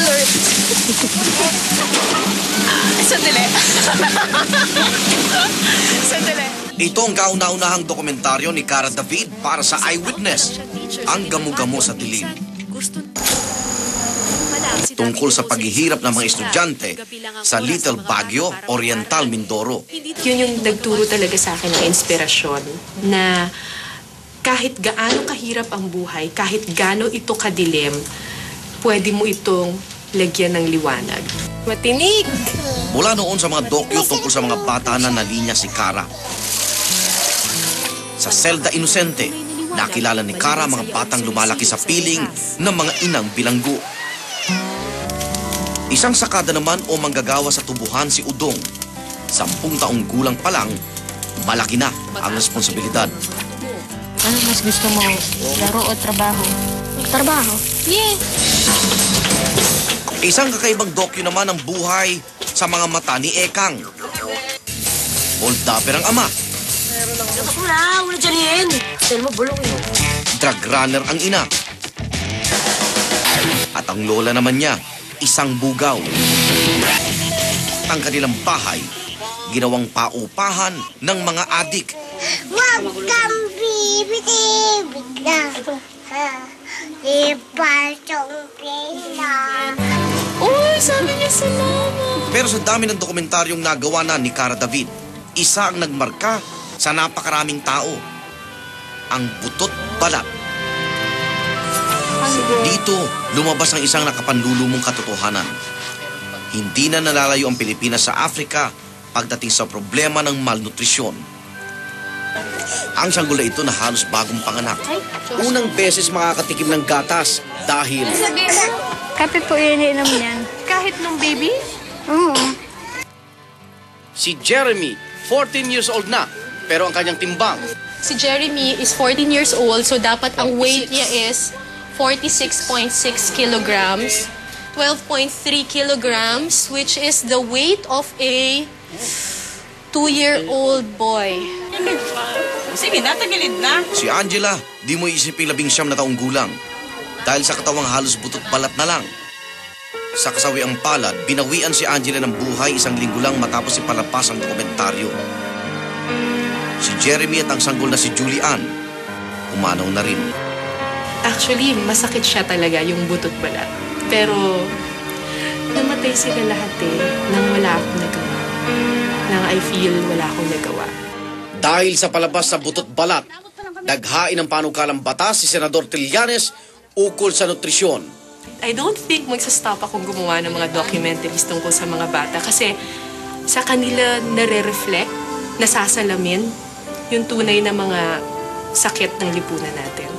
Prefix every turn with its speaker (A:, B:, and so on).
A: alert. Sandali. Sandali.
B: Ito ang kauna-unahang dokumentaryo ni Cara David para sa Eyewitness, Ang Gamo-Gamo sa Dilim. Tungkol sa paghihirap ng mga estudyante sa Little Baguio, Oriental, Mindoro.
C: Yun yung nagturo talaga sa akin ng inspirasyon na kahit gaano kahirap ang buhay, kahit gaano ito kadilim, pwede mo itong lagyan ng liwanag. Matinig!
B: Mula noon sa mga dokyo tungkol sa mga bata na nalinya si Cara. Sa Selda Inosente, nakilala ni Cara mga batang lumalaki sa piling ng mga inang bilanggo. Isang sakada naman o manggagawa sa tubuhan si Udong. 10 taong gulang pa lang, malaki na ang responsibilidad.
D: Ano mas gusto mo? Laro o trabaho?
E: Trabaho.
D: Yeah.
B: Isang kakaibang dokyo naman ang buhay sa mga mata ni Ekang. Holdapper ang ama.
E: Wala dyan yan. Dahil mo bulong yun.
B: Drug runner ang ina. At ang lola naman niya, isang bugaw. Ang kanilang bahay, ginawang paupahan ng mga adik.
E: Wag kang bibitibig na. Ipasong pina.
D: Uy, sabi niya salamat.
B: Pero sa dami ng dokumentaryong nagawa na ni Cara David, isa ang nagmarka sa napakaraming tao. Ang Butot Balat. Dito, lumabas ang isang nakapanlulumong katotohanan. Hindi na nalalayo ang Pilipinas sa Africa pagdating sa problema ng malnutrisyon. Ang sanggol na ito na halos bagong panganak. Unang beses makakatikim ng gatas dahil...
D: Kape po yun inom niyan.
C: Kahit nung baby?
D: Oo.
B: Si Jeremy, 14 years old na, pero ang kanyang timbang.
F: Si Jeremy is 14 years old, so dapat ang weight niya is 46.6 kilograms, 12.3 kilograms, which is the weight of a 2-year-old boy.
A: Sige na, tagilid na.
B: Si Angela, di mo isipin 19 na taong gulang. Dahil sa katawang halos butot balat na lang. Sa kasawiang palad, binawian si Angela ng buhay 1 linggo lang matapos ipalabas ang dokumentaryo. Si Jeremy at ang sanggol na si Julian, umanaw na rin.
C: Actually, masakit siya talaga yung butot balat. Pero, namatay sila lahat nang wala akong nagawa. Nang I feel wala akong nagawa.
B: Dahil sa palabas sa butot balat, daghain ng panukalang batas si Senador Trillanes ukol sa nutrisyon.
C: I don't think magsastop akong gumawa ng mga documentaries tungkol sa mga bata kasi sa kanila nare-reflect, nasasalamin yung tunay na mga sakit ng lipunan natin.